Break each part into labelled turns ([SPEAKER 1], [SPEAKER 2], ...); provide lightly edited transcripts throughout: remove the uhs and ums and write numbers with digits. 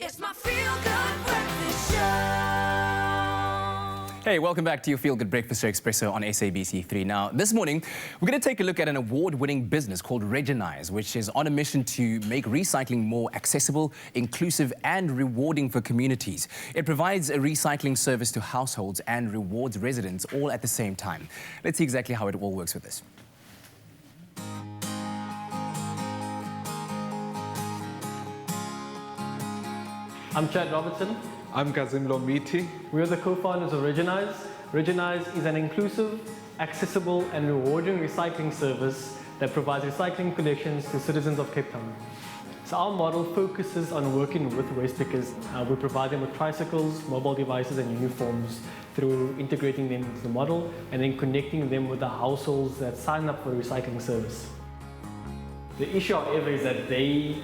[SPEAKER 1] It's my feel-good breakfast show.
[SPEAKER 2] Hey, welcome back to your Feel Good Breakfast Show Expresso on SABC3. Now, this morning, we're going to take a look at an award-winning business called Regenize, which is on a mission to make recycling more accessible, inclusive, and rewarding for communities. It provides a recycling service to households and rewards residents all at the same time. Let's see exactly how it all works with this.
[SPEAKER 3] I'm Chad Robertson.
[SPEAKER 4] I'm Kazim Lomiti.
[SPEAKER 3] We are the co-founders of Regenize. Regenize is an inclusive, accessible and rewarding recycling service that provides recycling collections to citizens of Cape Town. So our model focuses on working with waste pickers. We provide them with tricycles, mobile devices and uniforms through integrating them into the model and then connecting them with the households that sign up for the recycling service. The issue, however, is that they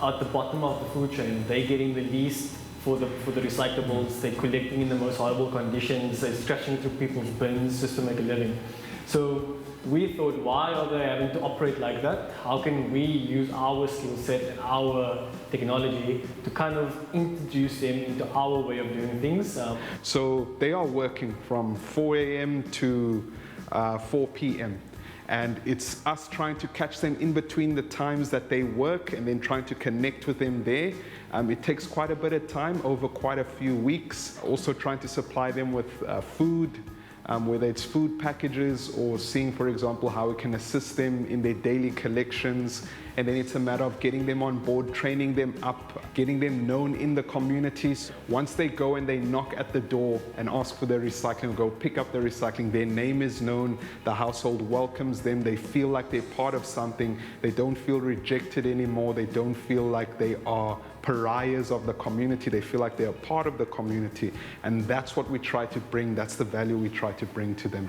[SPEAKER 3] are at the bottom of the food chain. They're getting the least for the recyclables. They're collecting in the most horrible conditions. They're scratching through people's bins just to make a living. So we thought, why are they having to operate like that? How can we use our skill set and our technology to kind of introduce them into our way of doing things?
[SPEAKER 4] So they are working from 4 a.m. to 4 p.m. And it's us trying to catch them in between the times that they work and then trying to connect with them there. It takes quite a bit of time over quite a few weeks. Also trying to supply them with food, whether it's food packages or seeing, for example, how we can assist them in their daily collections. And then it's a matter of getting them on board, training them up, getting them known in the communities. Once they go and they knock at the door and ask for their recycling, go pick up the recycling, their name is known, the household welcomes them, they feel like they're part of something, they don't feel rejected anymore, they don't feel like they are pariahs of the community, they feel like they are part of the community. And that's what we try to bring, that's the value we try to bring to them.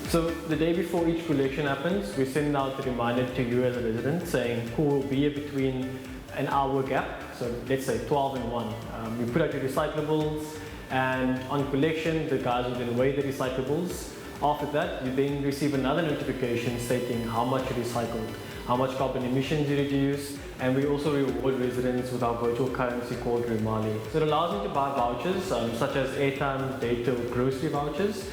[SPEAKER 3] So the day before each collection happens, we send out a reminder to you as a resident saying who will be here between an hour gap, so let's say 12 and 1. We put out your recyclables, and on collection, the guys will then weigh the recyclables. After that, you then receive another notification stating how much you recycled, how much carbon emissions you reduce, and we also reward residents with our virtual currency called Remali. So it allows them to buy vouchers such as airtime, data, or grocery vouchers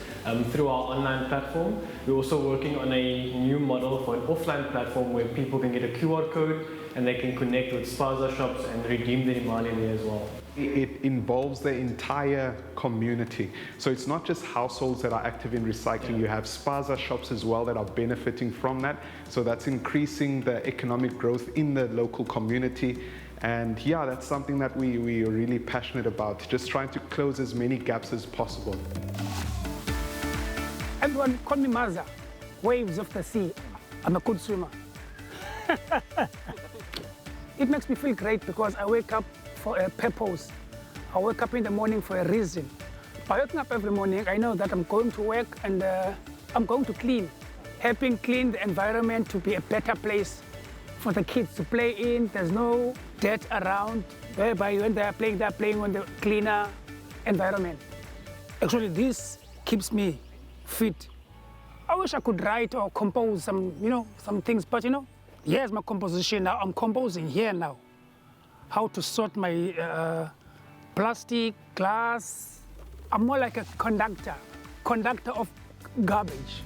[SPEAKER 3] through our online platform. We're also working on a new model for an offline platform where people can get a QR code and they can connect with spaza shops and redeem the Remali there as well.
[SPEAKER 4] It involves the entire community. So it's not just households that are active in recycling, you have spaza shops as well that are benefiting from that. So that's increasing the economic growth in the local community. And yeah, that's something that we are really passionate about, just trying to close as many gaps as possible.
[SPEAKER 5] Everyone call me Maza, waves of the sea. I'm a good swimmer. It makes me feel great because I wake up for a purpose. I wake up in the morning for a reason. By waking up every morning, I know that I'm going to work and I'm going to clean, helping clean the environment to be a better place for the kids to play in. There's no dirt around, whereby when they're playing on the cleaner environment. Actually, this keeps me fit. I wish I could write or compose some things, but here's my composition now. I'm composing here now. How to sort my plastic, glass. I'm more like a conductor of garbage.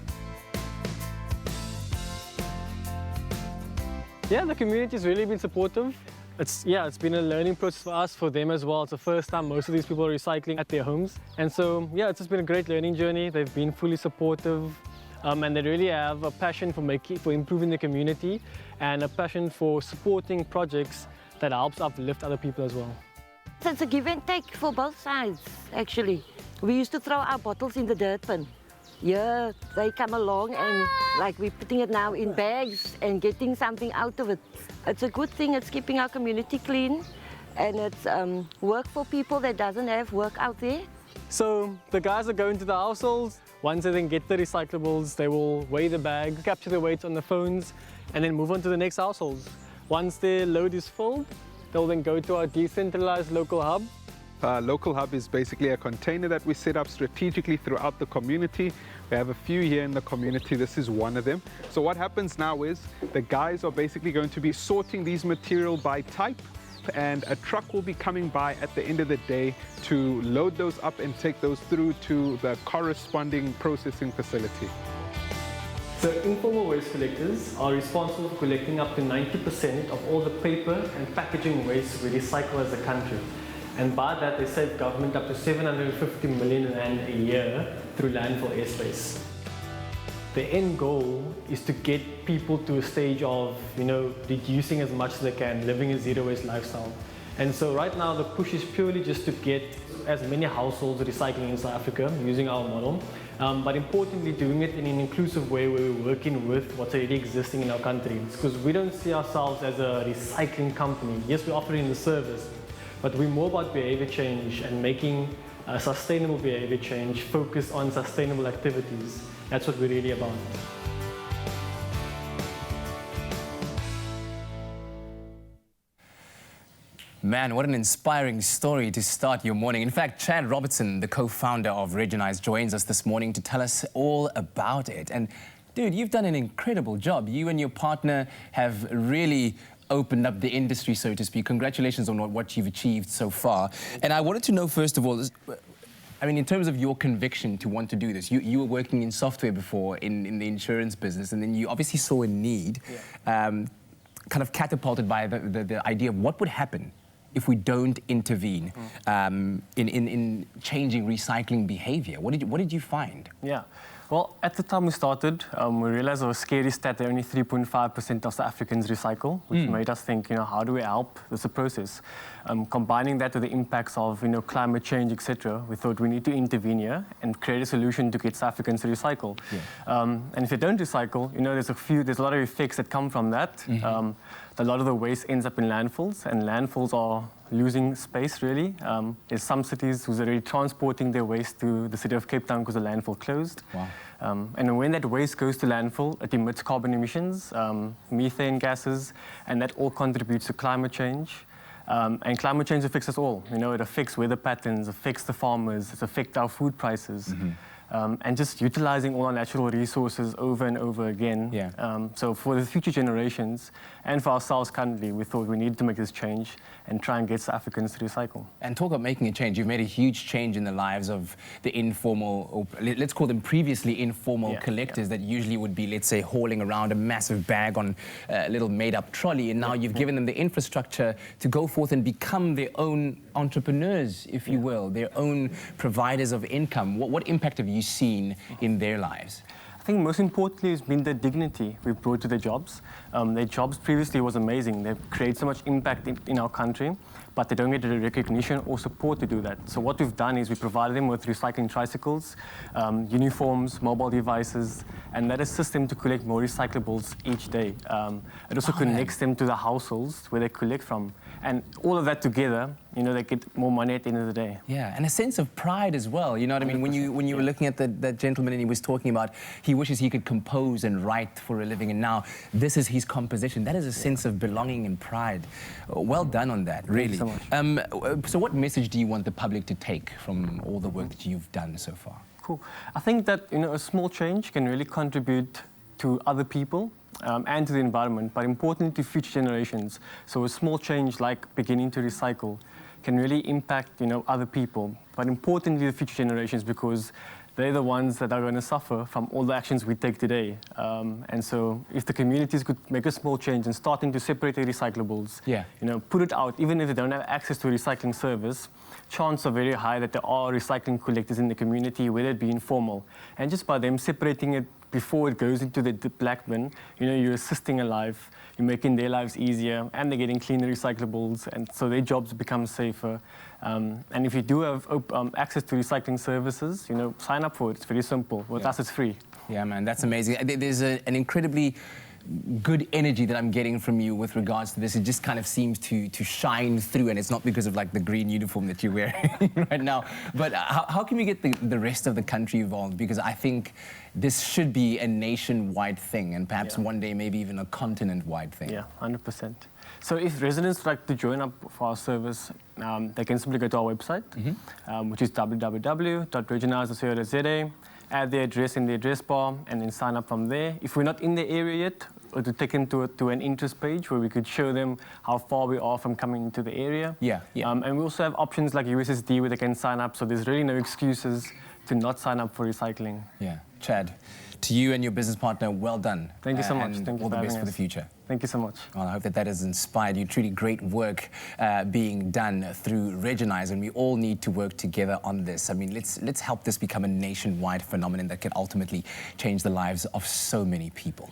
[SPEAKER 3] Yeah, the community's really been supportive. It's been a learning process for us, for them as well. It's the first time most of these people are recycling at their homes. And so, yeah, it's just been a great learning journey. They've been fully supportive, and they really have a passion for improving the community and a passion for supporting projects that helps uplift other people as well.
[SPEAKER 6] So it's a give and take for both sides, actually. We used to throw our bottles in the dirt bin. Yeah, they come along and like we're putting it now in bags and getting something out of it. It's a good thing, it's keeping our community clean and it's work for people that doesn't have work out there.
[SPEAKER 3] So the guys are going to the households. Once they then get the recyclables, they will weigh the bag, capture the weights on the phones and then move on to the next households. Once their load is filled, they'll then go to our decentralized local hub
[SPEAKER 4] Local Hub is basically a container that we set up strategically throughout the community. We have a few here in the community. This is one of them. So what happens now is the guys are basically going to be sorting these material by type, and a truck will be coming by at the end of the day to load those up and take those through to the corresponding processing facility.
[SPEAKER 3] So informal waste collectors are responsible for collecting up to 90% of all the paper and packaging waste we recycle as a country. And by that, they save government up to 750 million rand a year through landfill airspace. The end goal is to get people to a stage of, reducing as much as they can, living a zero waste lifestyle. And so right now the push is purely just to get as many households recycling in South Africa using our model, but importantly doing it in an inclusive way where we're working with what's already existing in our country. Because we don't see ourselves as a recycling company. Yes, we're offering the service, but we're more about behavior change and making sustainable behavior change focused on sustainable activities. That's what we're really about.
[SPEAKER 2] Man, what an inspiring story to start your morning. In fact, Chad Robertson, the co-founder of Regenize, joins us this morning to tell us all about it. And dude, you've done an incredible job. You and your partner have really opened up the industry, so to speak. Congratulations on what you've achieved so far. And I wanted to know, first of all, in terms of your conviction to want to do this, you were working in software before in the insurance business, and then you obviously saw a need, kind of catapulted by the idea of what would happen if we don't intervene in changing recycling behavior. What did you find?
[SPEAKER 3] Yeah. Well, at the time we started, we realized it was a scary stat that only 3.5% of South Africans recycle, which made us think, how do we help? There's a process. Combining that with the impacts of, climate change, etc., we thought we need to intervene here and create a solution to get South Africans to recycle. Yeah. And if they don't recycle, there's a lot of effects that come from that. A lot of the waste ends up in landfills, and landfills are losing space, really. There's some cities who's already transporting their waste to the city of Cape Town because the landfill closed. Wow. And when that waste goes to landfill, it emits carbon emissions, methane gases, and that all contributes to climate change. And climate change affects us all. It affects weather patterns, affects the farmers, it affects our food prices. And just utilizing all our natural resources over and over again. Yeah. So for the future generations and for ourselves currently, we thought we needed to make this change and try and get South Africans to recycle.
[SPEAKER 2] And talk about making a change. You've made a huge change in the lives of the informal, or let's call them previously informal collectors that usually would be, let's say, hauling around a massive bag on a little made-up trolley. And now you've given them the infrastructure to go forth and become their own entrepreneurs, if you will, their own providers of income. What impact have you seen in their lives?
[SPEAKER 3] I think most importantly has been the dignity we've brought to their jobs. Their jobs previously was amazing. They've created so much impact in our country, but they don't get the recognition or support to do that. So what we've done is we provided them with recycling tricycles, uniforms, mobile devices, and that assists them to collect more recyclables each day. It also connects them to the households where they collect from. And all of that together, they get more money at the end of the day.
[SPEAKER 2] Yeah, and a sense of pride as well. You know what I mean? When you were looking at that gentleman and he was talking about he wishes he could compose and write for a living, and now this is his composition. That is a sense of belonging and pride. Well done on that, really.
[SPEAKER 3] Thank you so
[SPEAKER 2] much. So what message do you want the public to take from all the work that you've done so far?
[SPEAKER 3] Cool. I think that a small change can really contribute to other people and to the environment, but importantly to future generations. So a small change like beginning to recycle can really impact other people, but importantly the future generations, because they're the ones that are going to suffer from all the actions we take today. And so if the communities could make a small change in starting to separate the recyclables, put it out, even if they don't have access to a recycling service, chances are very high that there are recycling collectors in the community, whether it be informal. And just by them separating it before it goes into the black bin, you're assisting a life, you're making their lives easier, and they're getting cleaner recyclables, and so their jobs become safer. And if you do have access to recycling services, sign up for it. It's very simple. With us, it's free.
[SPEAKER 2] Yeah, man, that's amazing. There's an incredibly good energy that I'm getting from you with regards to this. It just kind of seems to shine through, and it's not because of like the green uniform that you're wearing right now. But how can we get the rest of the country involved? Because I think this should be a nationwide thing, and perhaps one day maybe even a continent-wide thing.
[SPEAKER 3] Yeah, 100%. So if residents would like to join up for our service, they can simply go to our website, which is www.regenize.co.za, add the address in the address bar, and then sign up from there. If we're not in the area yet, or to take them to an interest page where we could show them how far we are from coming into the area.
[SPEAKER 2] Yeah.
[SPEAKER 3] And we also have options like USSD where they can sign up, so there's really no excuses to not sign up for recycling.
[SPEAKER 2] Yeah. Chad, to you and your business partner, well done.
[SPEAKER 3] Thank you so much.
[SPEAKER 2] And
[SPEAKER 3] Thank you
[SPEAKER 2] all
[SPEAKER 3] for
[SPEAKER 2] the best
[SPEAKER 3] having
[SPEAKER 2] for the
[SPEAKER 3] us.
[SPEAKER 2] future.
[SPEAKER 3] Thank you so much.
[SPEAKER 2] Well, I hope that has inspired you. Truly great work being done through Regenize, and we all need to work together on this. I mean, let's help this become a nationwide phenomenon that can ultimately change the lives of so many people.